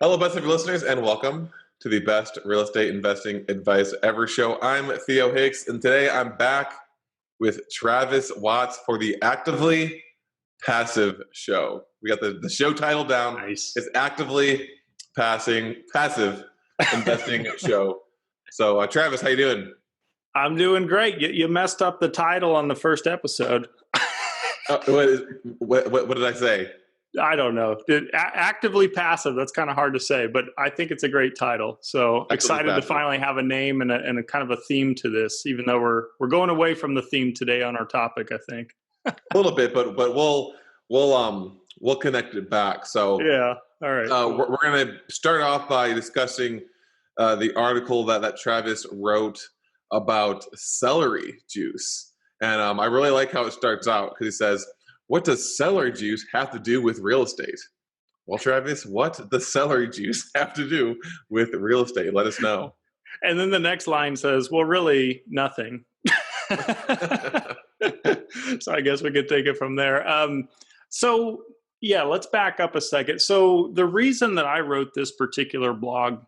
Hello, best of your listeners, and welcome to the best real estate investing advice ever show. I'm Theo Hicks, and today I'm back with Travis Watts for the Actively Passive Show. We got the show title down. Nice. It's Actively Passive Investing Show. So, Travis, how you doing? I'm doing great. You messed up the title on the first episode. What did I say? I don't know. Actively passive, that's kind of hard to say, but I think it's a great title. So Actively excited passive. to finally have a name and a kind of a theme to this, even though we're going away from the theme today on our topic, I think. A little bit, but we'll connect it back. So Yeah. All right. Cool. we're going to start off by discussing the article that Travis wrote about celery juice. And I really like how it starts out because he says, what does celery juice have to do with real estate? Well, Travis, what does celery juice have to do with real estate? Let us know. And then the next line says, well, really nothing. So I guess we could take it from there. So yeah, let's back up a second. So the reason that I wrote this particular blog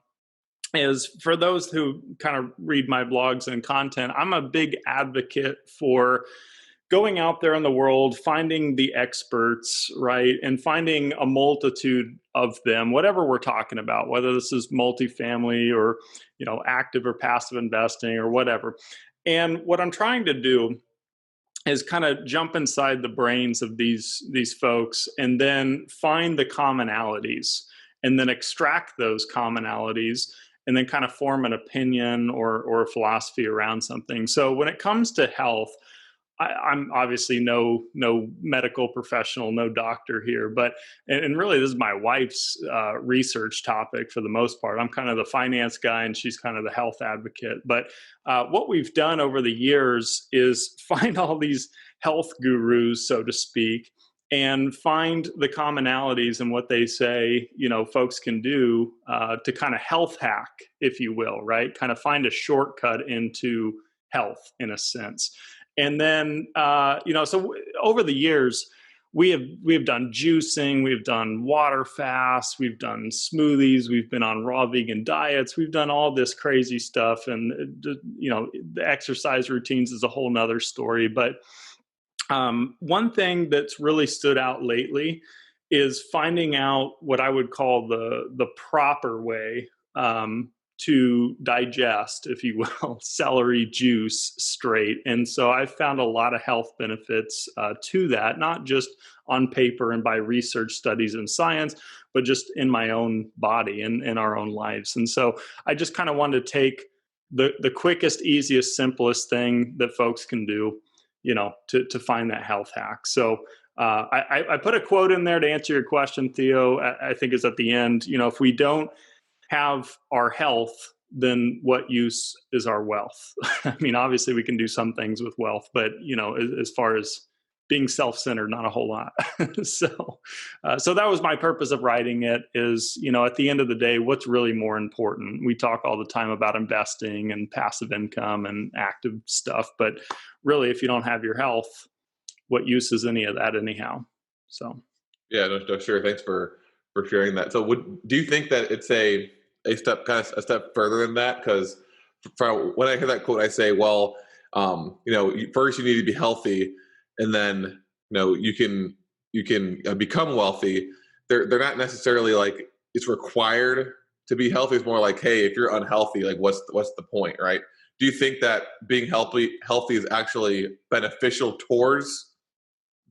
is, for those who kind of read my blogs and content, I'm a big advocate for going out there in the world, finding the experts, right? And finding a multitude of them, whatever we're talking about, whether this is multifamily or, active or passive investing or whatever. And what I'm trying to do is kind of jump inside the brains of these folks and then find the commonalities and then extract those commonalities and then kind of form an opinion or a philosophy around something. So when it comes to health, I'm obviously no medical professional, no doctor here, but and really this is my wife's research topic for the most part. I'm kind of the finance guy and she's kind of the health advocate. But what we've done over the years is find all these health gurus, so to speak, and find the commonalities in what they say, folks can do to kind of health hack, if you will, right? Kind of find a shortcut into health in a sense. And then, so over the years, we have done juicing, we've done water fasts, we've done smoothies, we've been on raw vegan diets, we've done all this crazy stuff. And, the exercise routines is a whole nother story. But one thing that's really stood out lately is finding out what I would call the proper way to digest, if you will, celery juice straight. And so I've found a lot of health benefits to that, not just on paper and by research studies and science, but just in my own body and in our own lives. And so I just kind of wanted to take the quickest, easiest, simplest thing that folks can do, to find that health hack. So I put a quote in there to answer your question, Theo. I think it's at the end. If we don't have our health, then what use is our wealth? I mean, obviously we can do some things with wealth, but as far as being self-centered, not a whole lot. So that was my purpose of writing it is, at the end of the day, what's really more important? We talk all the time about investing and passive income and active stuff, but really, if you don't have your health, what use is any of that anyhow? So. Yeah, no, sure. Thanks for sharing that. So do you think that it's a step further than that? Because when I hear that quote, I say, well, first you need to be healthy, and then you can become wealthy. They're not necessarily like it's required to be healthy. It's more like, hey, if you're unhealthy, like what's the point, right? Do you think that being healthy is actually beneficial towards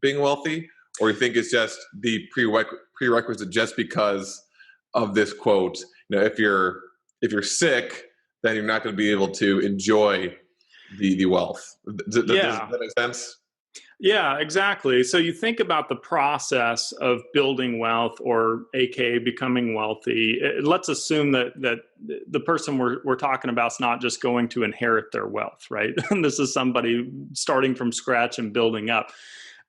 being wealthy, or do you think it's just the prerequisite just because of this quote? If you're sick, then you're not going to be able to enjoy the wealth. Does that make sense? Yeah, exactly. So you think about the process of building wealth, or AKA becoming wealthy. Let's assume that the person we're talking about is not just going to inherit their wealth, right? This is somebody starting from scratch and building up.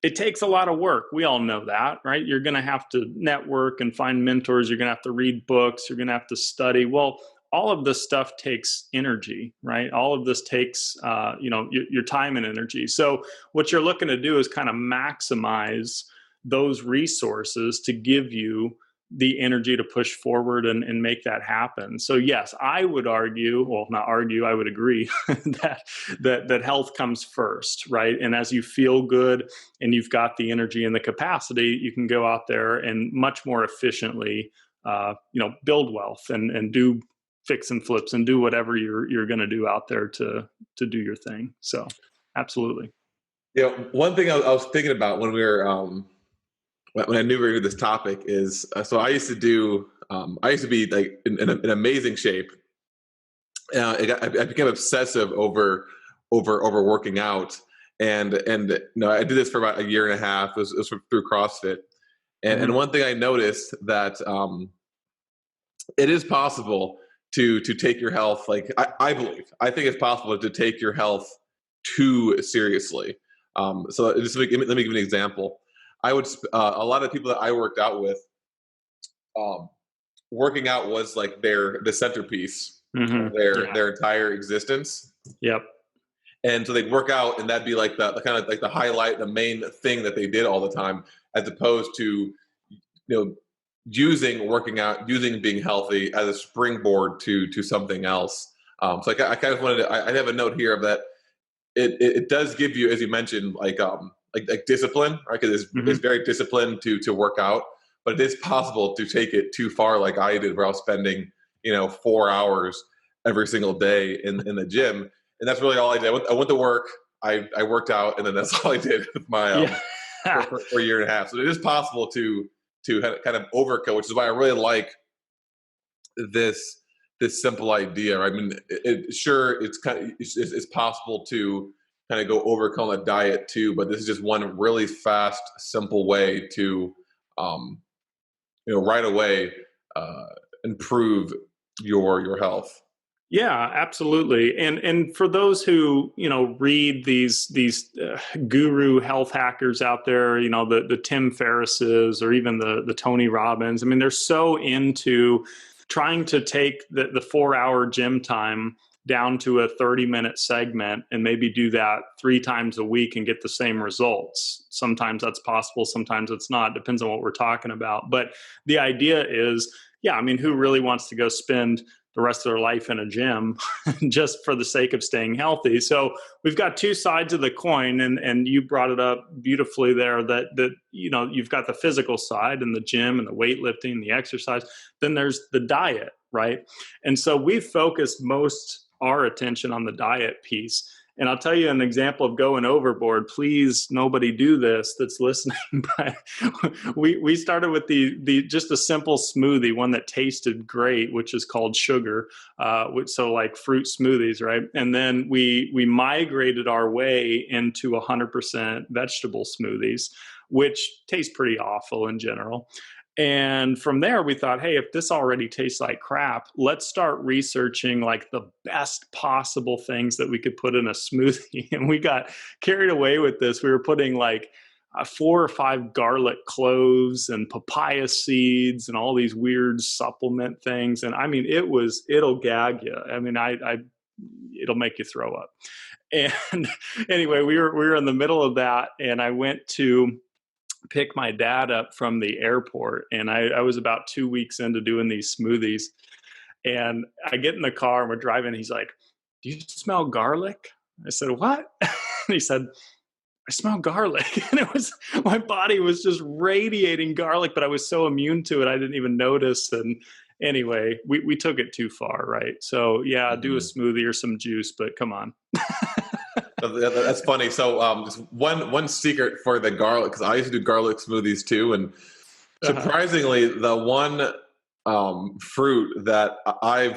It takes a lot of work. We all know that, right? You're going to have to network and find mentors. You're going to have to read books. You're going to have to study. Well, all of this stuff takes energy, right? All of this takes, your time and energy. So what you're looking to do is kind of maximize those resources to give you the energy to push forward and make that happen. So yes, I would argue, well, not argue, I would agree that health comes first, right? And as you feel good and you've got the energy and the capacity, you can go out there and much more efficiently, build wealth and do fix and flips and do whatever you're going to do out there to do your thing. So absolutely. One thing I was thinking about when we were, when I knew we were going to do this topic is, so I used to be like in amazing shape. I became obsessive over working out, and I did this for about a year and a half. It was through CrossFit, and one thing I noticed that it is possible to take your health, like I think it's possible to take your health too seriously. So just let me give you an example. I would a lot of people that I worked out with, working out was like the centerpiece of their entire existence. Yep. And so they'd work out, and that'd be like the kind of like the highlight, the main thing that they did all the time, as opposed to using working out, using being healthy as a springboard to something else. So I kind of wanted to. I have a note here of that. It does give you, as you mentioned, like discipline, right? Because it's very disciplined to work out, but it is possible to take it too far, like I did, where I was spending 4 hours every single day in the gym, and that's really all I did. I went to work, I worked out, and then that's all I did with my for a year and a half. So it is possible to kind of overkill, which is why I really like this simple idea. I mean, it's possible to kind of go overcome a diet too, but this is just one really fast, simple way to, right away, improve your health. Yeah, absolutely. And for those who, read these guru health hackers out there, the Tim Ferrisses or even the Tony Robbins, I mean, they're so into trying to take the 4-hour gym time down to a 30-minute segment and maybe do that 3 times a week and get the same results. Sometimes that's possible, sometimes it's not. Depends on what we're talking about. But the idea is, who really wants to go spend the rest of their life in a gym just for the sake of staying healthy? So we've got two sides of the coin, and you brought it up beautifully there that you've got the physical side and the gym and the weightlifting and the exercise. Then there's the diet, right? And so we've focused our attention on the diet piece. And I'll tell you an example of going overboard. Please, nobody do this that's listening. But we started with just a simple smoothie, one that tasted great, which is called sugar. So like fruit smoothies, right? And then we migrated our way into 100% vegetable smoothies, which taste pretty awful in general. And from there, we thought, hey, if this already tastes like crap, let's start researching like the best possible things that we could put in a smoothie. And we got carried away with this. We were putting like 4 or 5 garlic cloves and papaya seeds and all these weird supplement things. And I mean, it'll gag you. I mean, it'll make you throw up. And anyway, we were in the middle of that, and I went to pick my dad up from the airport, and I was about 2 weeks into doing these smoothies, and I get in the car and we're driving. He's like, "Do you smell garlic?" I said, "What?" And he said, "I smell garlic." And my body was just radiating garlic, but I was so immune to it I didn't even notice. And anyway, we took it too far, right? So do a smoothie or some juice, but come on. That's funny. So just one secret for the garlic, because I used to do garlic smoothies too, and surprisingly, the one fruit that I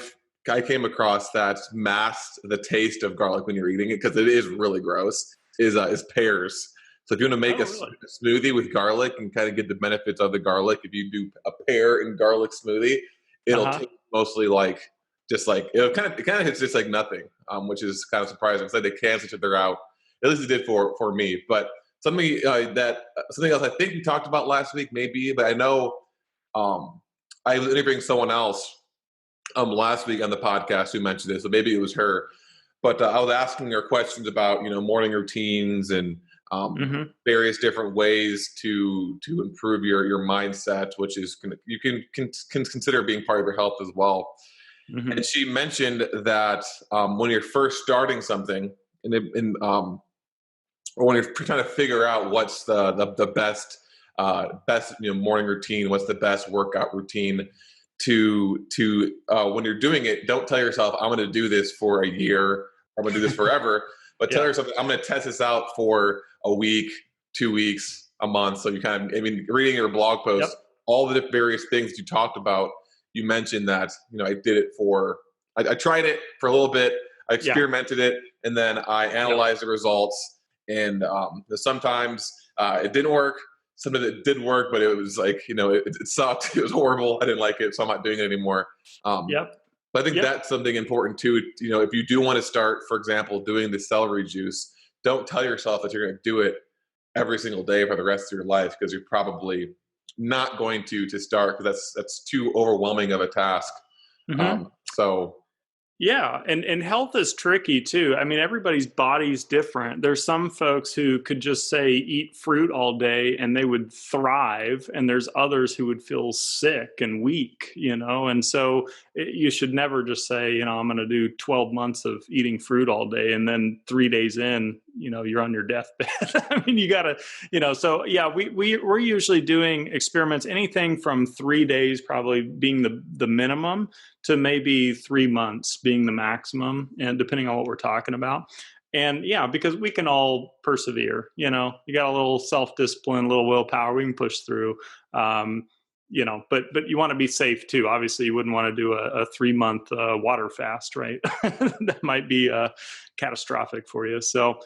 came across that masked the taste of garlic when you're eating it, because it is really gross, is pears. So if you want to make a smoothie with garlic and kind of get the benefits of the garlic, if you do a pear and garlic smoothie, it'll taste mostly like it kind of hits just like nothing, which is kind of surprising. It's like they cancel each other out. At least it did for me. But something else I think we talked about last week, maybe, but I know I was interviewing someone else last week on the podcast who mentioned this, so maybe it was her. But I was asking her questions about morning routines and various different ways to improve your mindset, which is you can consider being part of your health as well. And she mentioned that when you're first starting something, or when you're trying to figure out what's the best morning routine, what's the best workout routine, to when you're doing it, don't tell yourself I'm going to do this for a year, I'm going to do this forever, but tell yourself I'm going to test this out for a week, 2 weeks, a month. So you kind of, reading your blog post, all the various things you talked about, you mentioned that, I did it I tried it for a little bit, I experimented it, and then I analyzed the results. And sometimes it didn't work. Sometimes it did work, but it was like, it sucked. It was horrible. I didn't like it, so I'm not doing it anymore. But I think that's something important too. If you do want to start, for example, doing the celery juice, don't tell yourself that you're going to do it every single day for the rest of your life, because you're probably not going to start, because that's too overwhelming of a task. Yeah. And health is tricky too. Everybody's body's different. There's some folks who could just say, eat fruit all day and they would thrive. And there's others who would feel sick and weak, and so you should never just say, I'm going to do 12 months of eating fruit all day. And then 3 days in, you're on your deathbed. You gotta, so yeah, we're usually doing experiments, anything from 3 days, probably being the minimum, to maybe 3 months being the maximum, and depending on what we're talking about. And because we can all persevere, you got a little self-discipline, a little willpower, we can push through, but you want to be safe too. Obviously you wouldn't want to do a 3-month water fast, right? That might be catastrophic for you. So,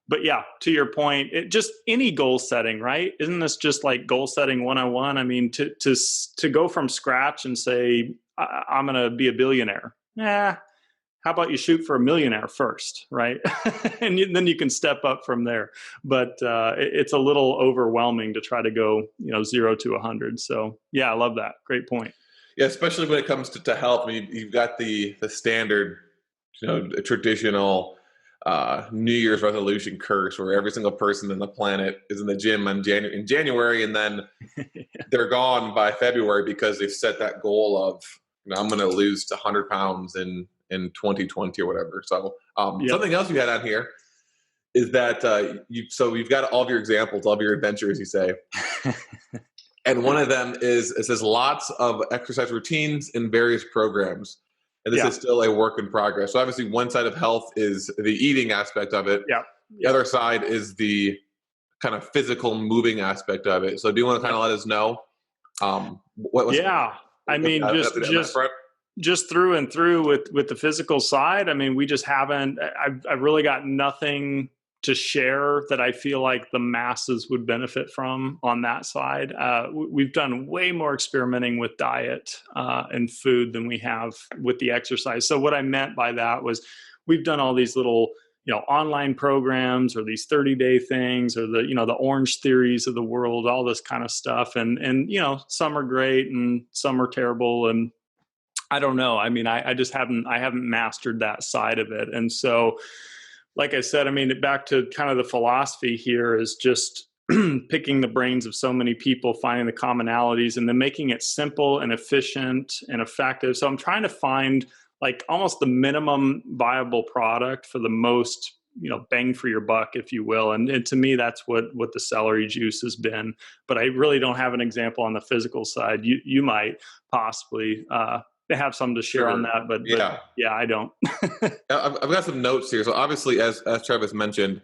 but to your point, just any goal setting, right? Isn't this just like goal setting 101? To go from scratch and say, I'm going to be a billionaire. How about you shoot for a millionaire first, right? And then you can step up from there. But it's a little overwhelming to try to go, 0 to 100. So I love that. Great point. Yeah, especially when it comes to health. You've got the standard, traditional New Year's resolution curse, where every single person on the planet is in the gym in January, and then they're gone by February because they've set that goal of, I'm going to lose 100 pounds in 2020 or whatever. So something else you had on here is that you've got all of your examples, all of your adventures, you say. And one of them is, it says lots of exercise routines in various programs. And this is still a work in progress. So obviously one side of health is the eating aspect of it. The other side is the kind of physical moving aspect of it. So do you want to kind of let us know? Just through and through with the physical side. We just haven't, I've really got nothing to share that I feel like the masses would benefit from on that side. We've done way more experimenting with diet and food than we have with the exercise. So what I meant by that was, we've done all these little, online programs, or these 30-day things, or the Orange Theories of the world, all this kind of stuff. And some are great and some are terrible. And I don't know. I just haven't mastered that side of it. And so, like I said, back to kind of the philosophy here is just picking the brains of so many people, finding the commonalities, and then making it simple and efficient and effective. So I'm trying to find like almost the minimum viable product for the most, bang for your buck, if you will. And to me, that's what the celery juice has been. But I really don't have an example on the physical side. You might possibly have some to share on that, but I don't. I've got some notes here. So obviously, as Travis mentioned,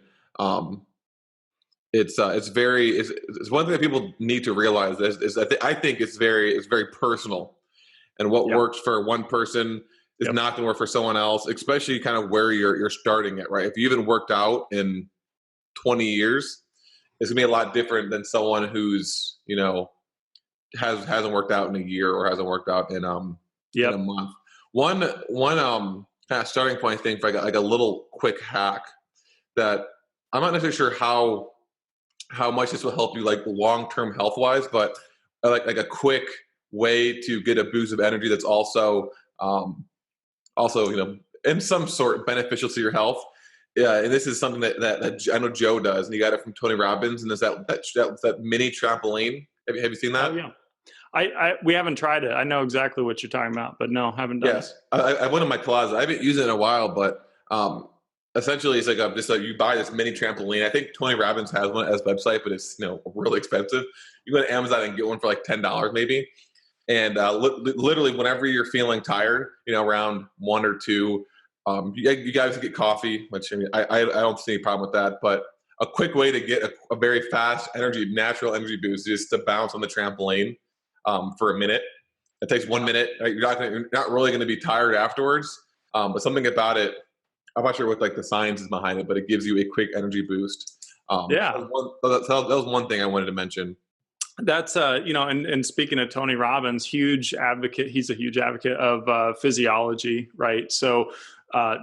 it's one thing that people need to realize is that I think it's very personal, and what works for one person is not going to work for someone else, especially kind of where you're starting it, right? If you haven't worked out in 20 years, it's gonna be a lot different than someone who's hasn't worked out in a year, or hasn't worked out in a month. One kind of starting point, I think, for like a little quick hack that I'm not necessarily sure how much this will help you like long-term health-wise, but like a quick way to get a boost of energy that's also in some sort beneficial to your health, Yeah, and this is something that I know Joe does, and he got it from Tony Robbins, and there's that mini trampoline. Have you seen Oh that? yeah. We haven't tried it. I know exactly what you're talking about, but no, haven't done it. Yes, I went in my closet. I haven't used it in a while, but essentially it's like just like you buy this mini trampoline. I think Tony Robbins has one as a website, but it's really expensive. You go to Amazon and get one for like $10 maybe. And literally, whenever you're feeling tired, around 1 or 2, you guys get coffee, which I don't see any problem with that. But a quick way to get a very fast natural energy boost is just to bounce on the trampoline for a minute. It takes 1 minute. Right? You're not really going to be tired afterwards. But something about it, I'm not sure what like the science is behind it, but it gives you a quick energy boost. Yeah. That was one thing I wanted to mention. That's and speaking of Tony Robbins, huge advocate. He's a huge advocate of physiology, right? So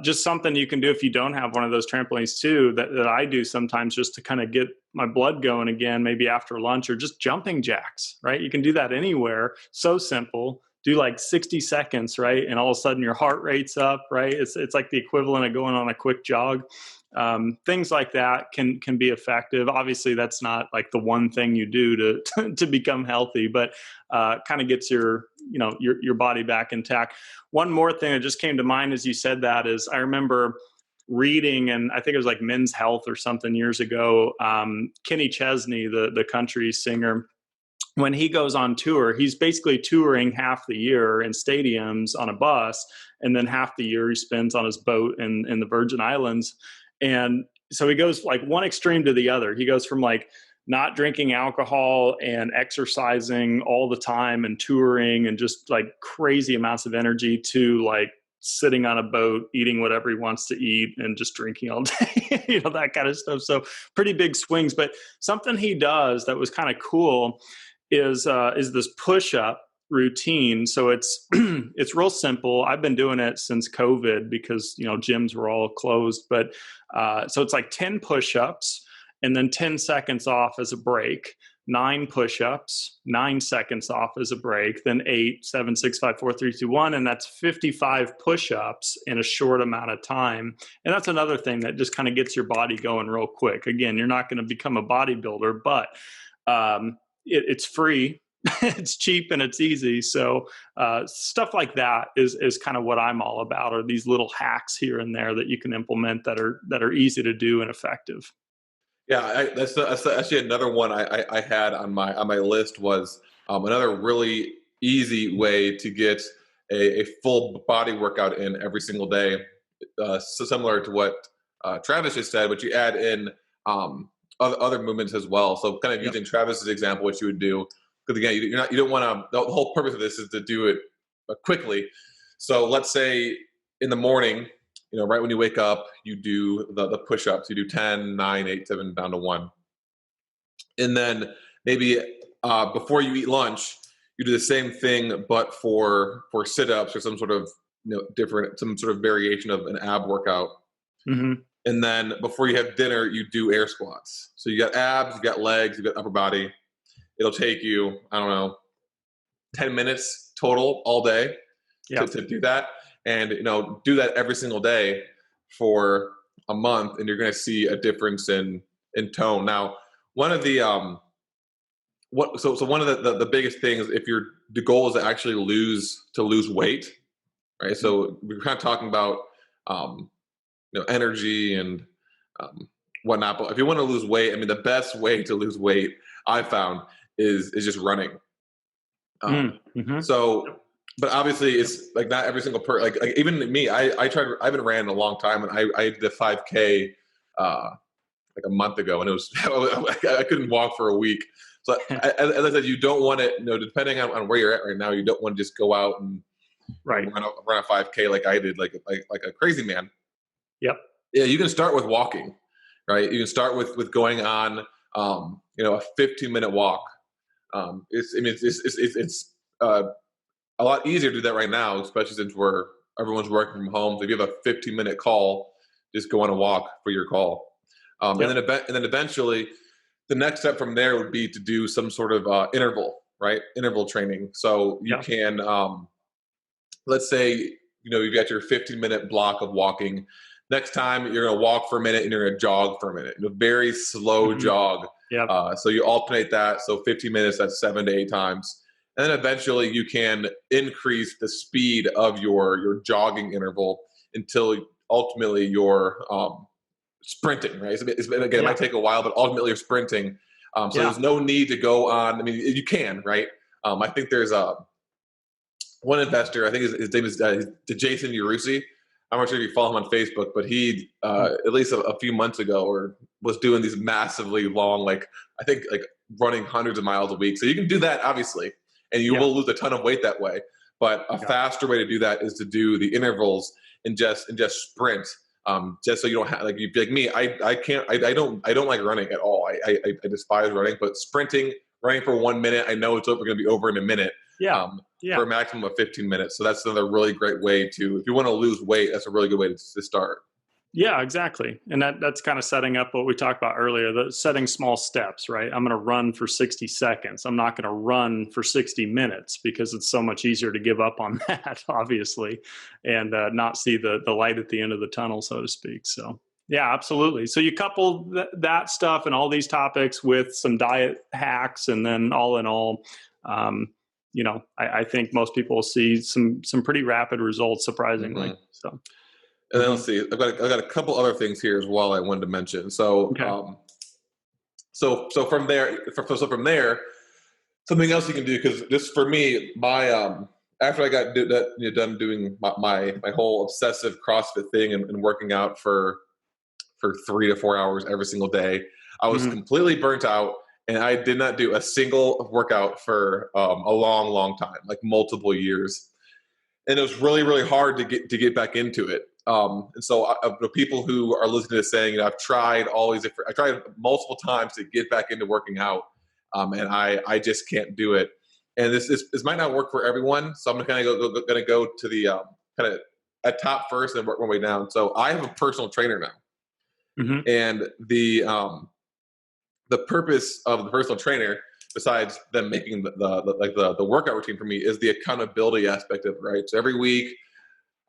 just something you can do if you don't have one of those trampolines too, that I do sometimes just to kind of get my blood going again, maybe after lunch, or just jumping jacks, right? You can do that anywhere. So simple. Do like 60 seconds, right? And all of a sudden your heart rate's up, right? It's like the equivalent of going on a quick jog. Things like that can be effective. Obviously, that's not like the one thing you do to become healthy, but kind of gets your body back intact. One more thing that just came to mind as you said that is I remember reading, and I think it was like Men's Health or something years ago. Kenny Chesney, the country singer, when he goes on tour, he's basically touring half the year in stadiums on a bus, and then half the year he spends on his boat in the Virgin Islands. And so he goes like one extreme to the other. He goes from like not drinking alcohol and exercising all the time and touring and just like crazy amounts of energy to like sitting on a boat, eating whatever he wants to eat and just drinking all day, that kind of stuff. So pretty big swings. But something he does that was kind of cool is this push-up routine. So it's it's real simple. I've been doing it since COVID because gyms were all closed. But so it's like 10 push-ups and then 10 seconds off as a break. 9 push-ups, 9 seconds off as a break, then 8, 7, 6, 5, 4, 3, 2, 1, and that's 55 push-ups in a short amount of time. And that's another thing that just kind of gets your body going real quick. Again, you're not going to become a bodybuilder, but it's free, it's cheap, and it's easy. So stuff like that is kind of what I'm all about, are these little hacks here and there that you can implement that are easy to do and effective. Yeah, that's actually another one I had on my list was another really easy way to get a full body workout in every single day. So similar to what Travis just said, but you add in other movements as well. So kind of using Travis's example, what you would do, because again, you don't want to. The whole purpose of this is to do it quickly. So let's say in the morning, right when you wake up, you do the push-ups. You do 10, 9, 8, 7, down to 1. And then maybe before you eat lunch, you do the same thing, but for sit-ups or some sort of some sort of variation of an ab workout. Mm-hmm. And then before you have dinner, you do air squats. So you got abs, you got legs, you got upper body. It'll take you, I don't know, 10 minutes total all day to do that. And do that every single day for a month, and you're going to see a difference in tone. Now, one of the one of the biggest things, if the goal is to actually lose weight, right? So we're kind of talking about energy and whatnot. But if you want to lose weight, I mean, the best way to lose weight I found is just running. So. But obviously, it's like not every single person. Like even me, I haven't ran in a long time, and I did the 5K like a month ago, and it was I couldn't walk for a week. So as I said, you don't want it. Depending on where you're at right now, you don't want to just go out and run a 5K like I did, like a crazy man. Yep. Yeah, you can start with walking, right? You can start with going on a 15-minute walk. It's a lot easier to do that right now, especially since everyone's working from home. So if you have a 15-minute call, just go on a walk for your call. And then eventually, the next step from there would be to do some sort of interval training. So you can, let's say, you've got your 15-minute block of walking. Next time you're going to walk for a minute and you're going to jog for a minute. A very slow jog. Yep. So you alternate that. So 15 minutes, that's 7 to 8 times. And then eventually you can increase the speed of your jogging interval until ultimately you're sprinting, right? Again, it might take a while, but ultimately you're sprinting. So there's no need to go on. I mean, you can, right? I think there's one investor, I think his name is Jason Yarusi. I'm not sure if you follow him on Facebook, but he, at least a few months ago, was doing these massively long, I think running hundreds of miles a week. So you can do that, obviously, and you will lose a ton of weight that way. But a faster way to do that is to do the intervals and just sprint. Just so you don't have, like me, I don't like running at all. I despise running, but running for 1 minute, I know it's going to be over in a minute. For a maximum of 15 minutes. So that's another really great way if you want to lose weight, that's a really good way to start. Yeah, exactly. And that's kind of setting up what we talked about earlier, the setting small steps, right? I'm going to run for 60 seconds. I'm not going to run for 60 minutes because it's so much easier to give up on that, obviously, and not see the light at the end of the tunnel, so to speak. So yeah, absolutely. So you couple that stuff and all these topics with some diet hacks, and then all in all, I think most people will see some pretty rapid results, surprisingly. So. And then let's see. I've got a couple other things here as well I wanted to mention. So, so from there, something else you can do, because this for me, my after I got done doing my whole obsessive CrossFit thing and working out for 3 to 4 hours every single day, I was completely burnt out, and I did not do a single workout for a long time, like multiple years, and it was really, really hard to get back into it. And so the people who are listening to this saying, I've tried I tried multiple times to get back into working out, and I just can't do it. And this might not work for everyone. So I'm going to go to the kind of at top first and work my way down. So I have a personal trainer now, and the purpose of the personal trainer, besides them making the workout routine for me, is the accountability aspect of it, right? So every week,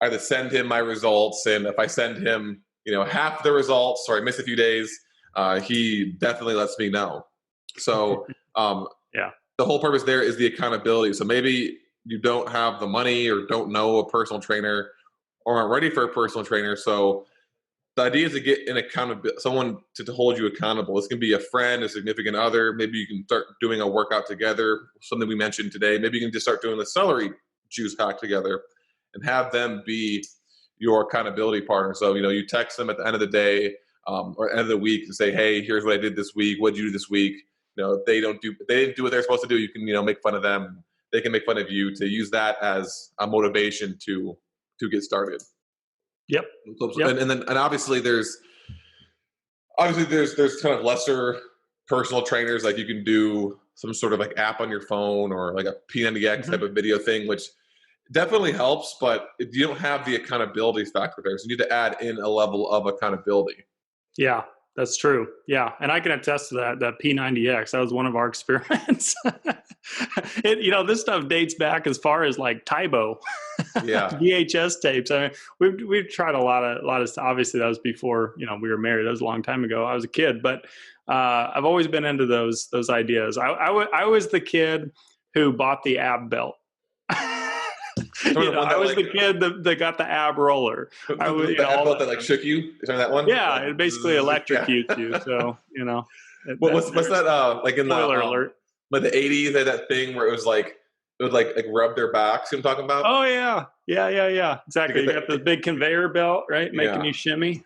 I either send him my results, and if I send him, half the results, or I miss a few days, he definitely lets me know. So, the whole purpose there is the accountability. So maybe you don't have the money or don't know a personal trainer or aren't ready for a personal trainer. So the idea is to get someone to hold you accountable. This can be a friend, a significant other. Maybe you can start doing a workout together, something we mentioned today. Maybe you can just start doing the celery juice hack together, and have them be your accountability partner. So, you text them at the end of the day or end of the week and say, hey, here's what I did this week. What did you do this week? If they didn't do what they're supposed to do, you can, make fun of them. They can make fun of you, to use that as a motivation to get started. Yep. And obviously there's kind of lesser personal trainers. Like you can do some sort of app on your phone, or like a P90X type of video thing, which definitely helps, but you don't have the accountability factor there. So you need to add in a level of accountability. Yeah, that's true. Yeah. And I can attest to that P90X. That was one of our experiments. This stuff dates back as far as Tybo, VHS tapes. I mean, we've tried a lot of stuff. Obviously that was before, we were married. That was a long time ago. I was a kid, but I've always been into those ideas. I was the kid who bought the ab belt. I was the kid that got the ab roller. I was the ab belt that shook you. Is that one? Yeah, it basically electrocutes you. So what's that? Like in spoiler alert. Like the '80s, they had that thing where it would rub their backs. You know what I'm talking about? Oh yeah. Exactly. You got the big conveyor belt, right, making you shimmy.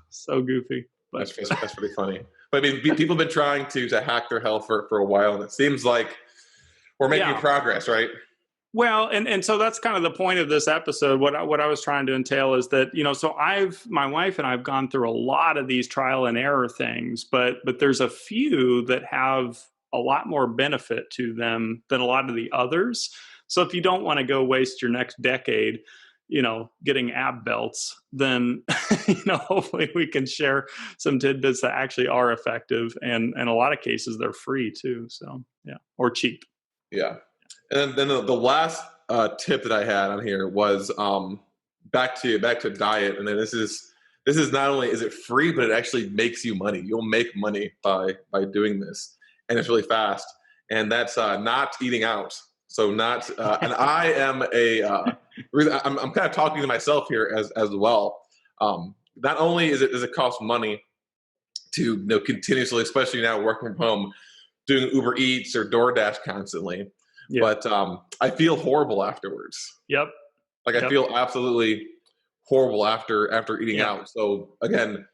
So goofy. But that's pretty funny. But I mean, people have been trying to hack their health for a while, and it seems like we're making progress, right? Well, and so that's kind of the point of this episode. What I was trying to entail is that, so my wife and I've gone through a lot of these trial and error things, but there's a few that have a lot more benefit to them than a lot of the others. So if you don't want to go waste your next decade, getting ab belts, then, hopefully we can share some tidbits that actually are effective. And in a lot of cases, they're free too. So, or cheap. Yeah. And then the last tip that I had on here was back to diet. And then this is this is not only is it free, but it actually makes you money. You'll make money by doing this, and it's really fast. And that's not eating out. So not, and I am I'm kind of talking to myself here as well. Not only does it cost money to continuously, especially now working from home, doing Uber Eats or DoorDash constantly, but I feel horrible afterwards. Yep. Like I feel absolutely horrible after eating out. So again,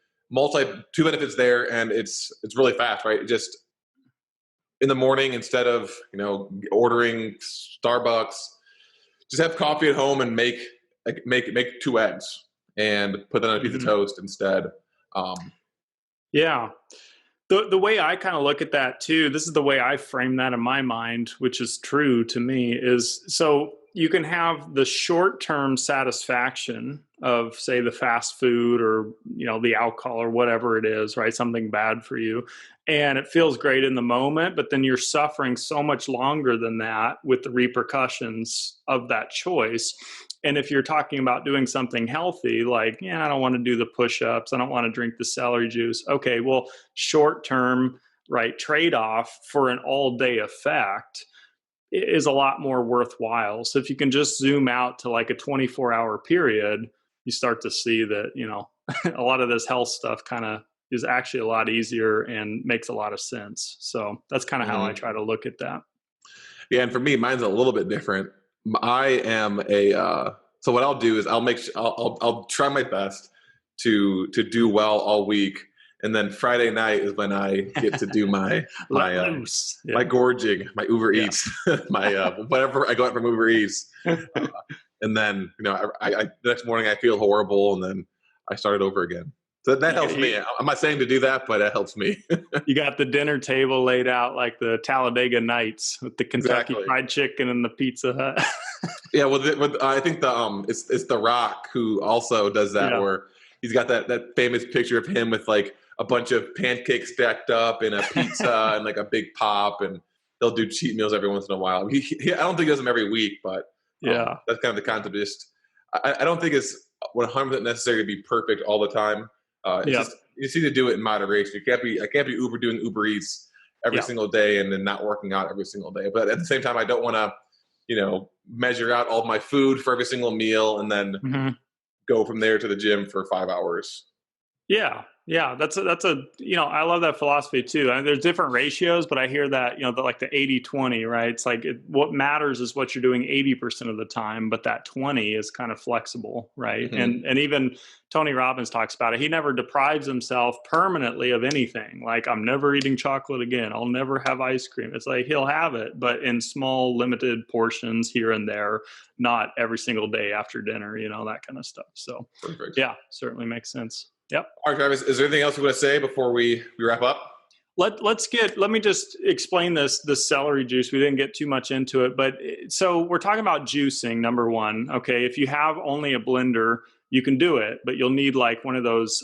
two benefits there, and it's really fast, right? Just in the morning, instead of ordering Starbucks, just have coffee at home and make 2 eggs and put that on a piece of toast instead. Yeah. The way I kind of look at that too, this is the way I frame that in my mind, which is true to me, is so you can have the short-term satisfaction of, say, the fast food or, the alcohol or whatever it is, right? Something bad for you. And it feels great in the moment, but then you're suffering so much longer than that with the repercussions of that choice. And if you're talking about doing something healthy, like, I don't want to do the push-ups, I don't want to drink the celery juice. Okay, well, short-term, right, trade-off for an all-day effect is a lot more worthwhile. So if you can just zoom out to like a 24-hour period, you start to see that, a lot of this health stuff kind of is actually a lot easier and makes a lot of sense. So that's kind of how I try to look at that. Yeah, and for me, mine's a little bit different. I am so what I'll do is I'll try my best to do well all week, and then Friday night is when I get to do my gorging, my Uber Eats, my whatever I got from Uber Eats, and then the next morning I feel horrible, and then I start it over again. So that helps me. I'm not saying to do that, but it helps me. You got the dinner table laid out like the Talladega Nights with the Kentucky Fried Chicken and the Pizza Hut. Yeah, well, I think it's The Rock who also does that, where he's got that famous picture of him with like a bunch of pancakes stacked up and a pizza and like a big pop, and they'll do cheat meals every once in a while. I don't think he does them every week, but that's kind of the concept. I don't think it's 100% necessary to be perfect all the time. Just you just need to do it in moderation. I can't be doing Uber Eats every single day and then not working out every single day. But at the same time, I don't want to, measure out all my food for every single meal and then go from there to the gym for 5 hours. Yeah, that's a I love that philosophy too. I mean, there's different ratios, but I hear that, like the 80-20, right? It's like what matters is what you're doing 80% of the time, but that 20 is kind of flexible, right? And even Tony Robbins talks about it. He never deprives himself permanently of anything. Like, I'm never eating chocolate again. I'll never have ice cream. It's like he'll have it, but in small, limited portions here and there, not every single day after dinner, that kind of stuff. So Perfect. Yeah, certainly makes sense. Yep. All right, Travis, is there anything else you want to say before we wrap up? Let me just explain the celery juice. We didn't get too much into it, but so we're talking about juicing, number one. Okay. If you have only a blender, you can do it, but you'll need like one of those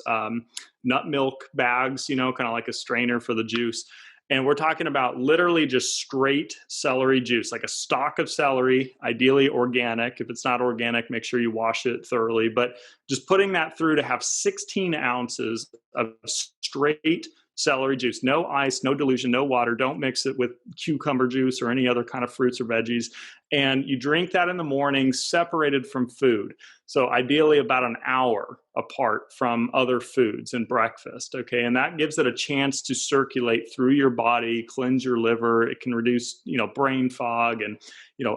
nut milk bags, kind of like a strainer for the juice. And we're talking about literally just straight celery juice, like a stalk of celery, ideally organic. If it's not organic, make sure you wash it thoroughly. But just putting that through to have 16 ounces of straight celery juice, no ice, no dilution, no water. Don't mix it with cucumber juice or any other kind of fruits or veggies. And you drink that in the morning, separated from food. So ideally about an hour apart from other foods and breakfast. Okay. And that gives it a chance to circulate through your body, cleanse your liver. It can reduce, brain fog and,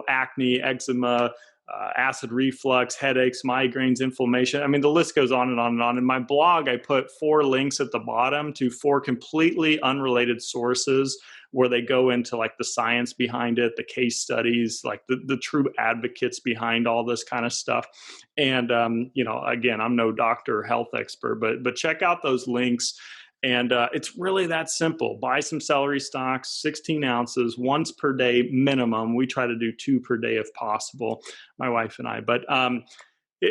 acne, eczema, acid reflux, headaches, migraines, inflammation. I mean, the list goes on and on and on. In my blog, I put 4 links at the bottom to 4 completely unrelated sources where they go into like the science behind it, the case studies, like the true advocates behind all this kind of stuff. And, again, I'm no doctor or health expert, but check out those links. And it's really that simple. Buy some celery stalks, 16 ounces, once per day minimum. We try to do 2 per day if possible, my wife and I. But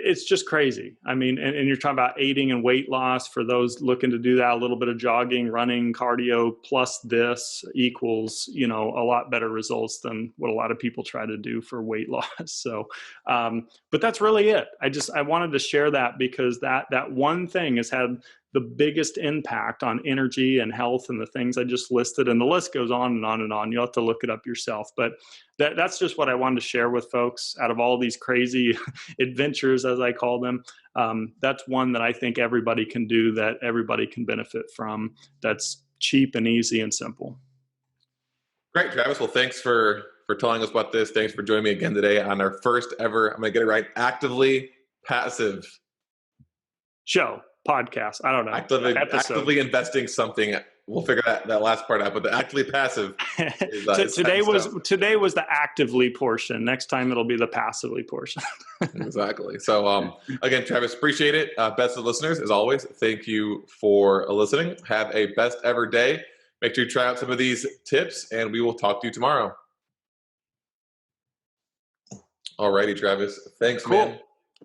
it's just crazy. I mean, and you're talking about aiding in weight loss for those looking to do that, a little bit of jogging, running, cardio, plus this equals, you know, a lot better results than what a lot of people try to do for weight loss. So, but that's really it. I wanted to share that because that one thing has had the biggest impact on energy and health and the things I just listed, and the list goes on and on and on. You'll have to look it up yourself, but that's just what I wanted to share with folks out of all these crazy adventures, as I call them. That's one that I think everybody can do, that everybody can benefit from. That's cheap and easy and simple. Great, Travis. Well, thanks for telling us about this. Thanks for joining me again today on our first ever, I'm going to get it right, actively passive podcast. I don't know. Actively investing something. We'll figure that last part out, but the actively passive is today was the actively portion. Next time it'll be the passively portion. Exactly. So again, Travis, appreciate it. Best of listeners, as always, thank you for listening. Have a best ever day. Make sure you try out some of these tips, and we will talk to you tomorrow. Alrighty, Travis. Thanks, cool. Man.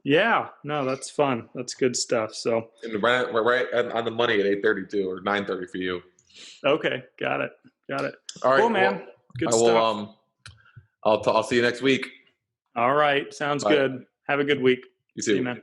Yeah, no, that's fun. That's good stuff. So we're right on the money at 8:32 or 9:30 for you. Okay, got it. All right, cool, man. Good stuff. I'll see you next week. All right, sounds good. Have a good week. You too. See you, man.